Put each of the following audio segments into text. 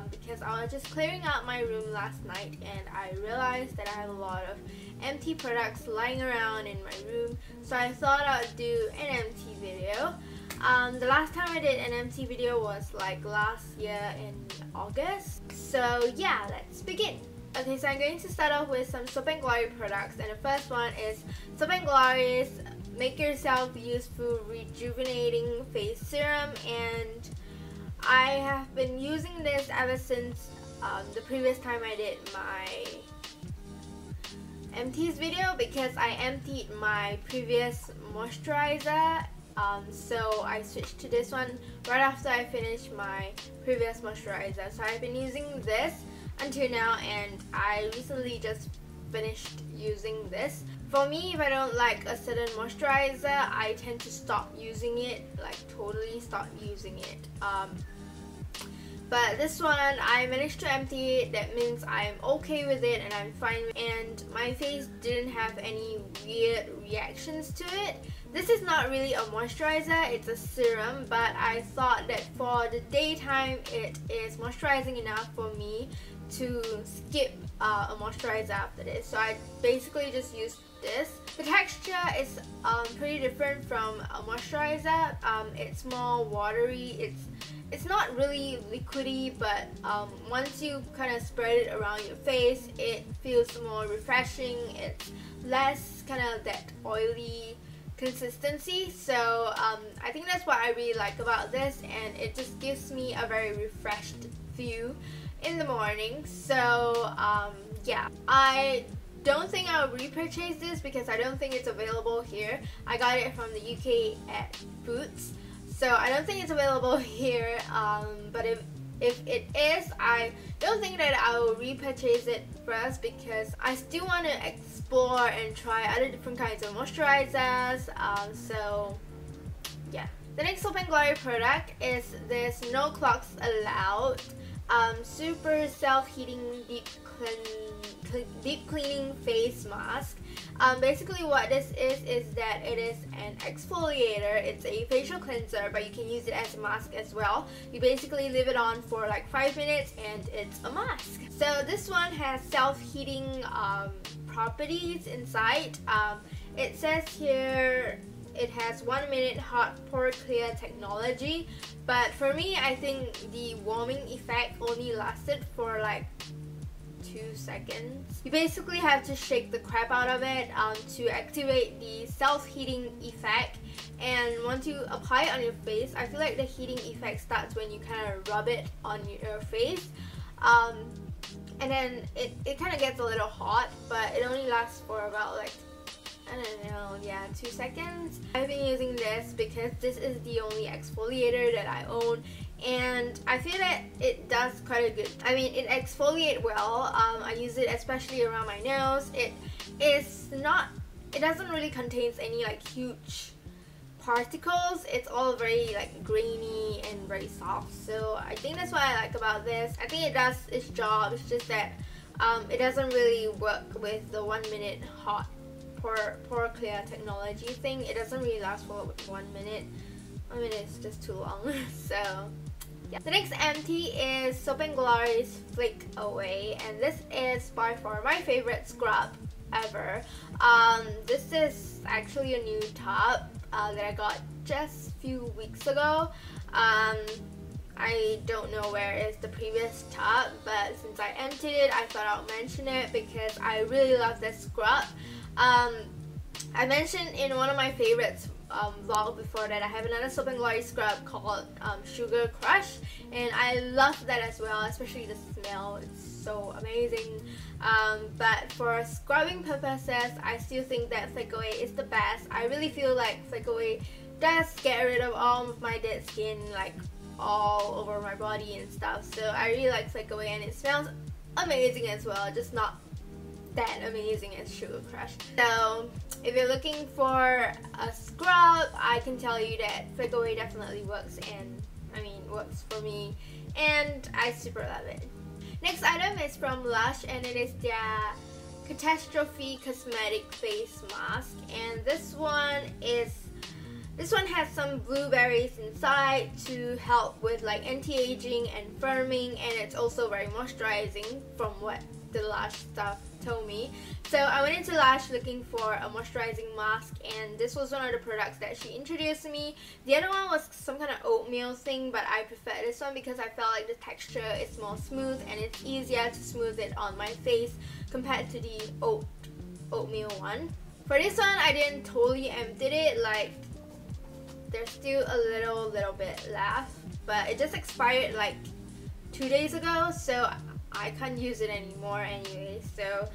because I was just clearing out my room last night and I realized that I have a lot of empty products lying around in my room, so I thought I would do an empty video. The last time I did an empty video was like last year in August. So yeah, let's begin. Okay, so I'm going to start off with some Soap & Glory products, and the first one is Soap & Glory's Make Yourself Useful Rejuvenating Face Serum, and I have been using this ever since the previous time I did my Empties video, because I emptied my previous moisturizer. So I switched to this one right after I finished my previous moisturizer. So I've been using this until now, and I recently just finished using this. For me, if I don't like a certain moisturizer, I tend to stop using it, like totally stop using it. But this one, I managed to empty it. That means I'm okay with it and I'm fine, and my face didn't have any weird reactions to it. This is not really a moisturizer, it's a serum, but I thought that for the daytime it is moisturizing enough for me to skip a moisturizer after this. So I basically just used this. The texture is pretty different from a moisturizer. It's more watery. It's not really liquidy, but once you kind of spread it around your face, it feels more refreshing. It's less kind of that oily consistency. So I think that's what I really like about this, and it just gives me a very refreshed feel in the morning. So yeah, I don't think I'll repurchase this because I don't think it's available here. I got it from the UK at Boots, so I don't think it's available here, but if it is, I don't think that I will repurchase it first, because I still want to explore and try other different kinds of moisturizers. So yeah. The next Soap & Glory product is this No Clogs Allowed Super Self-Heating Deep Cleaning Face Mask. Basically what this is that it is an exfoliator. It's a facial cleanser, but you can use it as a mask as well. You basically leave it on for like 5 minutes and it's a mask. So this one has self-heating properties inside. It says here it has 1 minute hot pore clear technology, but for me, I think the warming effect only lasted for like 2 seconds. You basically have to shake the crap out of it to activate the self-heating effect, and once you apply it on your face, I feel like the heating effect starts when you kind of rub it on your face, and then it kind of gets a little hot, but it only lasts for about like, I don't know, yeah, 2 seconds. I've been using this because this is the only exfoliator that I own, and I feel that it does quite a good, I mean, it exfoliates well. I use it especially around my nose. It doesn't really contain any like huge particles. It's all very like grainy and very soft, so I think that's what I like about this. I think it does its job. It's just that it doesn't really work with the 1 minute hot pore clear technology thing. It doesn't really last for 1 minute. 1 minute is just too long. So yeah. The next empty is Soap & Glory's Flake Away, and this is by far my favorite scrub ever. This is actually a new tub that I got just a few weeks ago. I don't know where is the previous tub, but since I emptied it, I thought I'll mention it because I really love this scrub. I mentioned in one of my favorites vlog before that I have another Soap & Glory scrub called Sugar Crush, and I love that as well, especially the smell. It's so amazing. But for scrubbing purposes, I still think that Flake Away is the best. I really feel like Flake Away does get rid of all of my dead skin, like all over my body and stuff. So I really like Flake Away, and it smells amazing as well, just not that amazing as Sugar Crush. So if you're looking for a scrub, I can tell you that Flake Away definitely works, and I mean works for me, and I super love it. Next item is from Lush, and it is their Catastrophe Cosmetic Face Mask, and this one is This one has some blueberries inside to help with like anti-aging and firming, and it's also very moisturizing from what the Lush stuff told me. So I went into Lush looking for a moisturizing mask, and this was one of the products that she introduced to me. The other one was some kind of oatmeal thing, but I prefer this one because I felt like the texture is more smooth and it's easier to smooth it on my face compared to the oatmeal one. For this one, I didn't totally empty it, like there's still a little bit left, but it just expired like 2 days ago, so I can't use it anymore anyway. So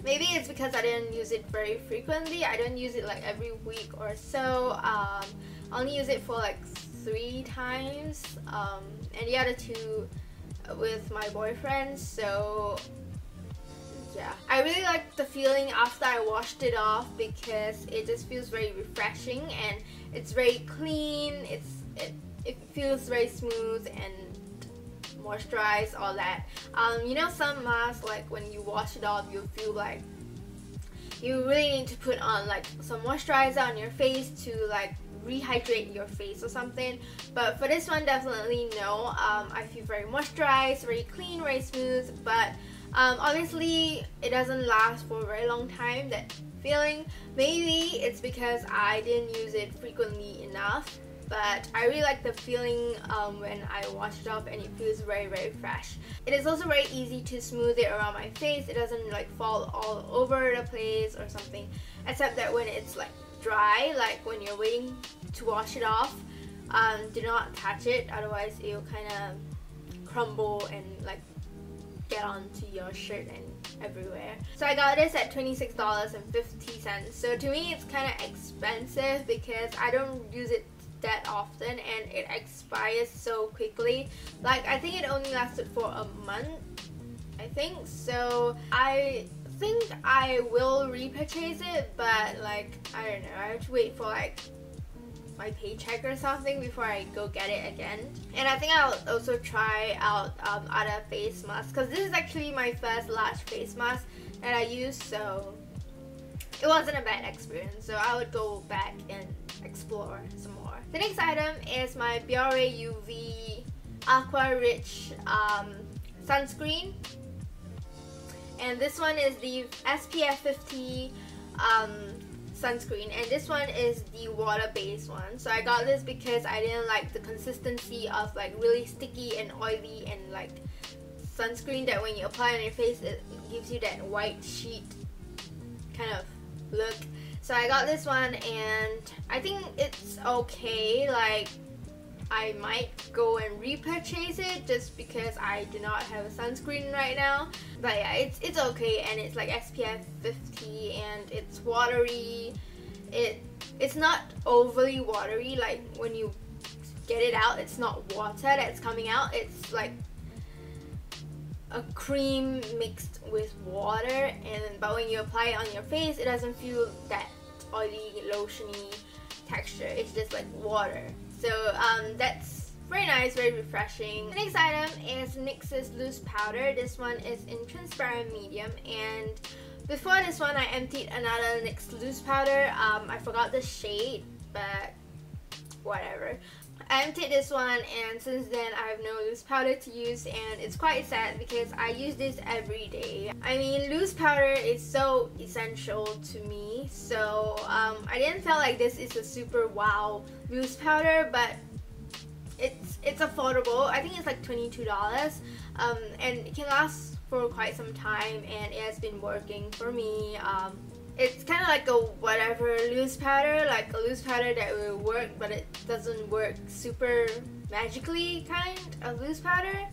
maybe it's because I didn't use it very frequently. I don't use it like every week or so. I only use it for like 3 times, and the other 2 with my boyfriend. So yeah, I really like the feeling after I washed it off because it just feels very refreshing and it's very clean. It feels very smooth and moisturized, all that. You know, some masks, like when you wash it off, you feel like you really need to put on like some moisturizer on your face to like rehydrate your face or something, but for this one, definitely no. I feel very moisturized, very clean, very smooth, but obviously it doesn't last for a very long time, that feeling. Maybe it's because I didn't use it frequently enough, but I really like the feeling when I wash it off, and it feels very fresh. It is also very easy to smooth it around my face. It doesn't like fall all over the place or something, except that when it's like dry, like when you're waiting to wash it off, do not touch it, otherwise it'll kind of crumble and like get onto your shirt and everywhere. So I got this at $26.50. So to me it's kind of expensive because I don't use it that often and it expires so quickly. Like I think it only lasted for a month, I think. So I think I will repurchase it, but like I don't know, I have to wait for like my paycheck or something before I go get it again. And I think I'll also try out other face masks, because this is actually my first Lush face mask that I used, so it wasn't a bad experience, so I would go back and explore some more. The next item is my Bior UV Aqua Rich sunscreen, and this one is the SPF 50 sunscreen, and this one is the water-based one. So I got this because I didn't like the consistency of like really sticky and oily and like sunscreen that when you apply on your face it gives you that white sheet kind of look. So I got this one and I think it's okay. Like I might go and repurchase it just because I do not have a sunscreen right now. But yeah, it's okay, and it's like SPF 50 and it's watery. It's not overly watery, like when you get it out it's not water that's coming out, it's like a cream mixed with water, but when you apply it on your face it doesn't feel that oily lotiony texture, it's just like water. So that's very nice, very refreshing. The next item is NYX's loose powder. This one is in transparent medium, and before this one I emptied another NYX loose powder. I forgot the shade, but whatever. I emptied this one, and since then I have no loose powder to use, and it's quite sad because I use this every day. I mean, loose powder is so essential to me, so I didn't feel like this is a super wow loose powder, but it's affordable. I think it's like $22, and it can last for quite some time, and it has been working for me. It's kind of like a whatever loose powder, like a loose powder that will work, but it doesn't work super magically kind of loose powder.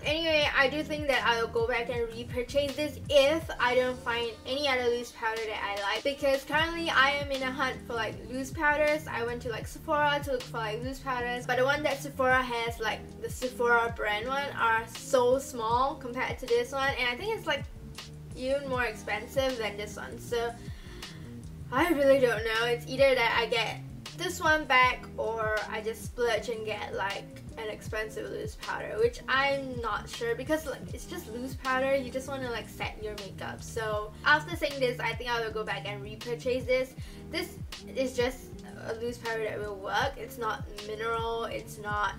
Anyway, I do think that I'll go back and repurchase this if I don't find any other loose powder that I like, because currently I am in a hunt for like loose powders. I went to like Sephora to look for like loose powders, but the one that Sephora has, like the Sephora brand one, are so small compared to this one, and I think it's like even more expensive than this one. So I really don't know. It's either that I get this one back, or I just splurge and get like an expensive loose powder, which I'm not sure, because like it's just loose powder, you just want to like set your makeup. So after saying this, I think I will go back and repurchase this. This is just a loose powder that will work. It's not mineral, it's not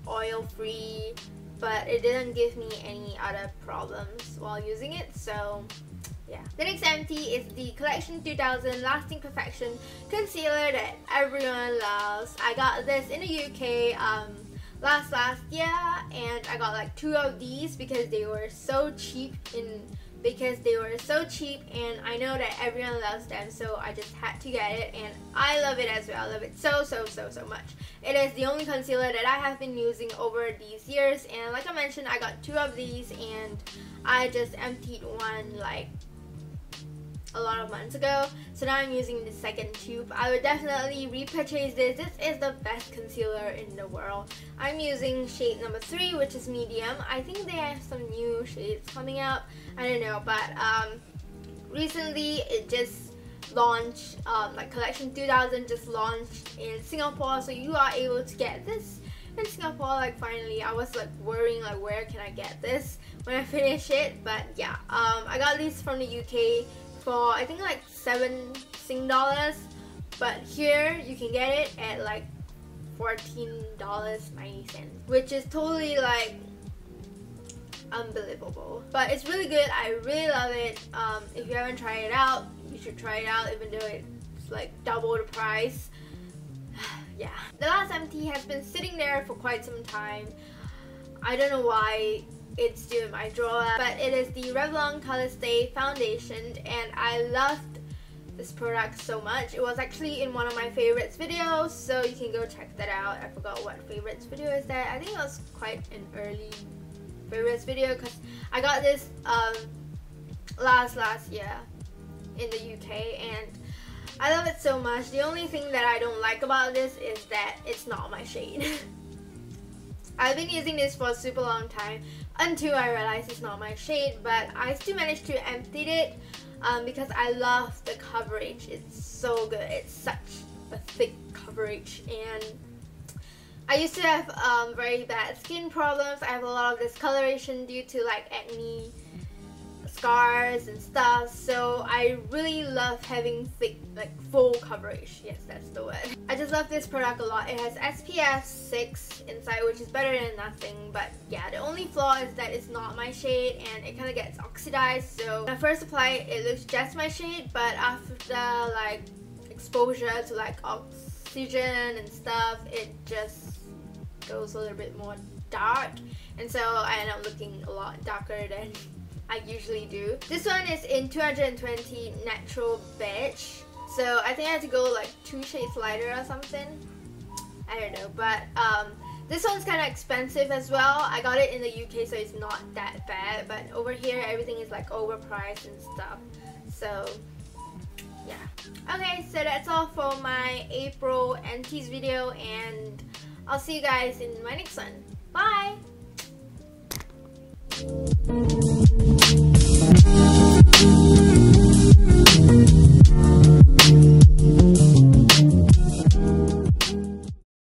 oil free, but it didn't give me any other problems while using it, so yeah. The next empty is the Collection 2000 Lasting Perfection Concealer that everyone loves. I got this in the UK last year, and I got like 2 of these because they were so cheap and I know that everyone loves them, so I just had to get it, and I love it as well. I love it so much. It is the only concealer that I have been using over these years, and like I mentioned, I got 2 of these and I just emptied one like a lot of months ago, so now I'm using the second tube. I would definitely repurchase this. This is the best concealer in the world. I'm using shade number 3, which is medium. I think they have some new shades coming out, I don't know, but recently it just launched, like Collection 2000 just launched in Singapore, so you are able to get this in Singapore. Like finally, I was like worrying like where can I get this when I finish it, but yeah, I got these from the UK for I think like $7, but here you can get it at like $14.90, which is totally like unbelievable. But it's really good. I really love it. If you haven't tried it out, you should try it out, even though it's like double the price. Yeah. The last empty has been sitting there for quite some time. I don't know why it's still in my drawer, but it is the Revlon Colorstay foundation, and I loved this product so much. It was actually in one of my favorites videos, so you can go check that out. I forgot what favorites video is that. I think it was quite an early favorites video, because I got this last year in the UK, and I love it so much. The only thing that I don't like about this is that it's not my shade. I've been using this for a super long time until I realized it's not my shade, but I still managed to empty it because I love the coverage. It's so good. It's such a thick coverage, and I used to have very bad skin problems. I have a lot of discoloration due to like acne, scars and stuff, so I really love having thick, like full coverage. Yes, that's the word. I just love this product a lot. It has SPF 6 inside, which is better than nothing, but yeah, the only flaw is that it's not my shade and it kind of gets oxidized. So when I first apply it, it looks just my shade, but after like exposure to like oxygen and stuff, it just goes a little bit more dark, and so I end up looking a lot darker than I usually do. This one is in 220 Natural Beige, so I think I had to go like 2 shades lighter or something. I don't know, but this one's kind of expensive as well. I got it in the UK, so it's not that bad, but over here everything is like overpriced and stuff, so yeah. Okay, so that's all for my April empties video, and I'll see you guys in my next one. Bye!